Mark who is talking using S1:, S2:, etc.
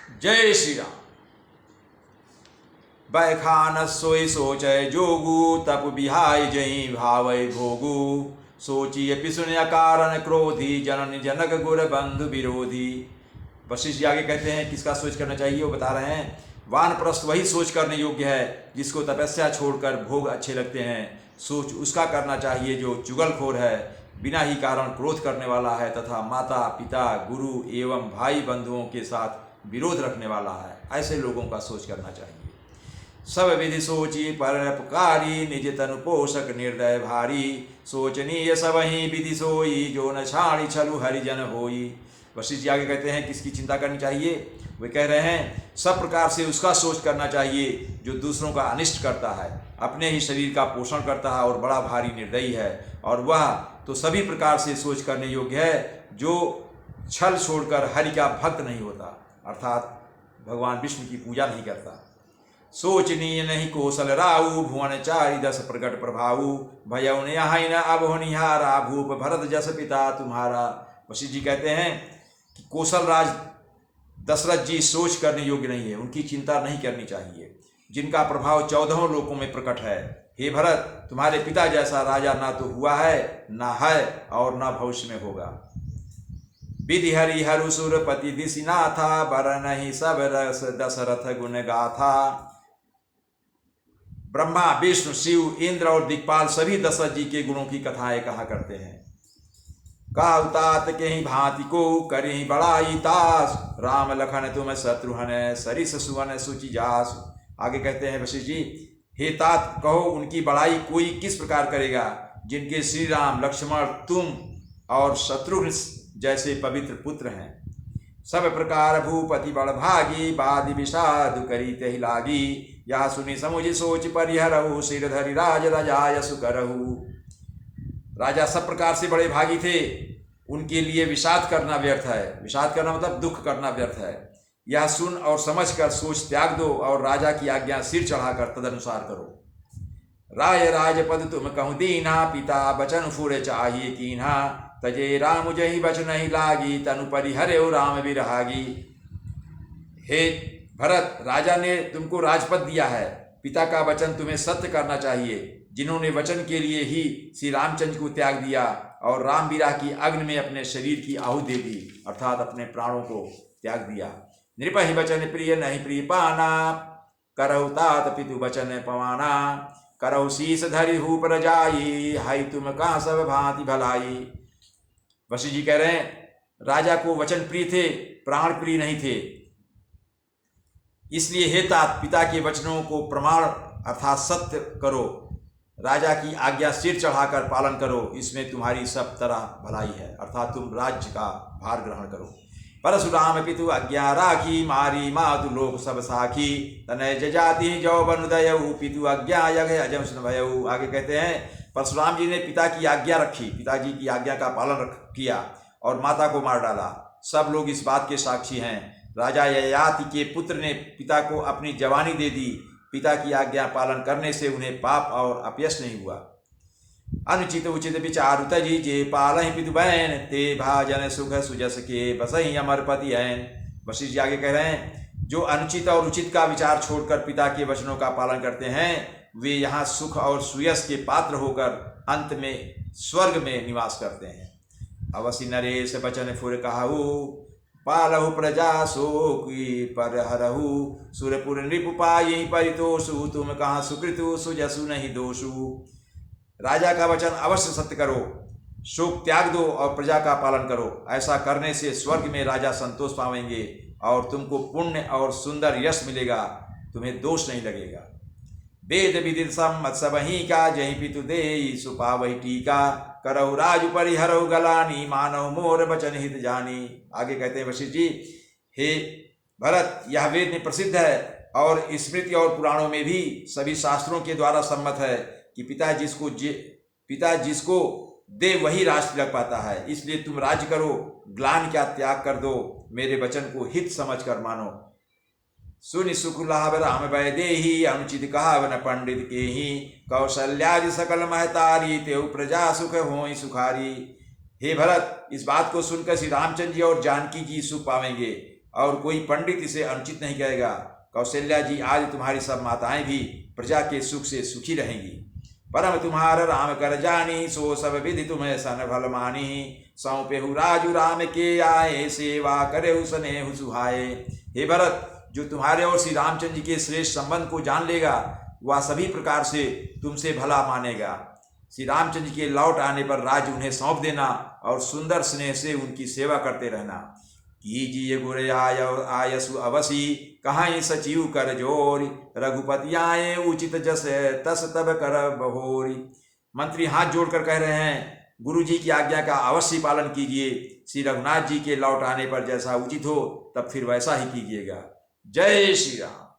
S1: जय श्री राम। बैखान सोई सोचय जोगु तप बिहाय जई भावय भोगु सोचिय पिसुन अकारण क्रोधी जनन जनक गुर बंधु विरोधी। वशिष्ठ जी आगे कहते हैं किसका सोच करना चाहिए, वो बता रहे हैं वानप्रस्थ वही सोच करने योग्य है जिसको तपस्या छोड़कर भोग अच्छे लगते हैं। सोच उसका करना चाहिए जो चुगलखोर है, बिना ही कारण क्रोध करने वाला है तथा माता पिता गुरु एवं भाई बंधुओं के साथ विरोध रखने वाला है। ऐसे लोगों का सोच करना चाहिए। सब विधि सोची परोपकारी निज तनु पोषक निर्दय भारी सोचनीय सब ही विधि सोई जो न छाणी छलु हरिजन होई। वशिष्ठ जी आगे कहते हैं किसकी चिंता करनी चाहिए, वे कह रहे हैं सब प्रकार से उसका सोच करना चाहिए जो दूसरों का अनिष्ट करता है, अपने ही शरीर का पोषण करता है और बड़ा भारी निर्दयी है। और वह तो सभी प्रकार से सोच करने योग्य है जो छल छोड़कर हरि का भक्त नहीं होता, अर्थात भगवान विष्णु की पूजा नहीं करता। सोचनीय नहीं कौशल राऊ भुवन चारि दस प्रगट प्रभाऊ भयउ न अब निहारा भूप भरत जस पिता तुम्हारा। वशिष्ठ जी कहते हैं कि कौशल राज दशरथ जी सोच करने योग्य नहीं है, उनकी चिंता नहीं करनी चाहिए, जिनका प्रभाव 14 लोकों में प्रकट है। हे भरत, तुम्हारे पिता जैसा राजा ना तो हुआ है, ना है और ना भविष्य में होगा। विधि हरि हरु सुरपति दिशिनाथा बर नहीं सब रस दशरथ गुण गाथा। ब्रह्मा विष्णु शिव इंद्र और दिक्पाल सभी दशरथ जी के गुणों की कथाएं कहा करते हैं। काउतात के ही भांति को करी बड़ाई तास राम लखन तुम शत्रुहन सरिस सुवन सुचि जास। आगे कहते हैं वशिष्ठ जी, हे तात कहो उनकी बड़ाई कोई किस प्रकार करेगा जिनके श्री राम लक्ष्मण तुम और शत्रुघ्न जैसे पवित्र पुत्र हैं। सब प्रकार भूपति बड़ भागी बादि विषाद करी तहि लागी या सुनि समुझ सोच परिहरहु सिर धरि राज राजाय सुकरहु। राजा सब प्रकार से बड़े भागी थे, उनके लिए विषाद करना व्यर्थ है। विषाद करना मतलब दुख करना व्यर्थ है। यह सुन और समझ कर सोच त्याग दो और राजा की आज्ञा सिर चढ़ाकर तदनुसार करो। राय राजपद तुम कहूँ दीना पिता बचन फुरे चाहिए कीन्हा तजे राम जही बचन ही लागी तनु परिहरे राम विरहागी। हे भरत, राजा ने तुमको राजपद दिया है, पिता का वचन तुम्हें सत्य करना चाहिए। जिन्होंने वचन के लिए ही श्री रामचंद्र को त्याग दिया और राम विरह की अग्नि में अपने शरीर की आहुति दे दी, अर्थात अपने प्राणों को त्याग दिया। नृप ही वचन प्रिय नहीं प्रिय पाना करहु तात पितु वचन पवाना करहु शीस धरि हूप रजाई हाई तुम कहाँ सब भांति भलाई। वशिष्ठ जी कह रहे हैं राजा को वचन प्रिय थे, प्राण प्रिय नहीं थे। इसलिए हे तात पिता के वचनों को प्रमाण अर्थात सत्य करो, राजा की आज्ञा सिर चढ़ाकर पालन करो, इसमें तुम्हारी सब तरह भलाई है, अर्थात तुम राज्य का भार ग्रहण करो। परशुराम पितु आज्ञा राखी मारी मातु लोक सब साखी तनय जजाति जौ बनुदयऊ पितु आज्ञा यज्ञ अजम सुन भयऊ। आगे कहते हैं परशुराम जी ने पिता की आज्ञा रखी, पिताजी की आज्ञा का पालन किया और माता को मार डाला। सब लोग इस बात के साक्षी हैं। राजा ययाति के पुत्र ने पिता को अपनी जवानी दे दी, पिता की आज्ञा पालन करने से उन्हें पाप और अपयश नहीं हुआ। अनुचित उचित विचार तजी जे पालहि पितु बैन ते भाजन सुख सुजस के बसहि अमरपति ऐन। वशिष्ठ जी आगे कह रहे हैं जो अनुचित और उचित का विचार छोड़कर पिता के वचनों का पालन करते हैं वे यहाँ सुख और सुयस के पात्र होकर अंत में स्वर्ग में निवास करते हैं। अवसि नरेश बचन फुर कहु पालहु प्रजा शोकी पर हरहु सुरपुर नृप पाई परितोषु तुम कहाँ सुकृतु सुजसु नहीं दोषु। राजा का वचन अवश्य सत्य करो, शोक त्याग दो और प्रजा का पालन करो। ऐसा करने से स्वर्ग में राजा संतोष पावेंगे और तुमको पुण्य और सुंदर यश मिलेगा, तुम्हें दोष नहीं लगेगा। वेद विदित सम्मत सब ही का जही पितु दे सुपावही टीका करहु राजु परिहरहु गलानी मानव मोर बचन हित जानी। आगे कहते हैं वशिष्ठ जी, हे भरत, यह वेद में प्रसिद्ध है और स्मृति और पुराणों में भी सभी शास्त्रों के द्वारा सम्मत है कि पिता जिसको दे वही राज तिलक पाता है। इसलिए तुम राज्य करो, ग्लानि का त्याग कर दो, मेरे वचन को हित समझ कर मानो। सुनि सुख लाभ राम वै देहि अनुचित कहाव न पंडित के ही कौशल्यादि सकल महतारी तेउ प्रजा सुख होई सुखारी। हे भरत, इस बात को सुनकर श्री रामचंद्र जी और जानकी जी सुख पावेंगे और कोई पंडित इसे अनुचित नहीं कहेगा। कौशल्या जी, आज तुम्हारी सब माताएं भी प्रजा के सुख से सुखी रहेंगी। परम तुम्हार राम कर जानी, सो सब विधि तुम्हें सन भल मानी। सौंपेहु राजू राम के आए, सेवा करे स्नेहु सुहाए। हे भरत, जो तुम्हारे और श्री रामचंद्र जी के श्रेष्ठ संबंध को जान लेगा, वह सभी प्रकार से तुमसे भला मानेगा। श्री रामचंद्र जी के लौट आने पर राज्य उन्हें सौंप देना और सुंदर स्नेह से उनकी सेवा करते रहना। कीजिए गुर आयसु अवसी, कहाँ सचिव कर जोरी। रघुपति आए उचित जस, तस तब कर बहोरी। मंत्री हाथ जोड़कर कह रहे हैं, गुरु जी की आज्ञा का अवश्य पालन कीजिए। श्री रघुनाथ जी के लौट आने पर जैसा उचित हो, तब फिर वैसा ही कीजिएगा। जय श्री राम।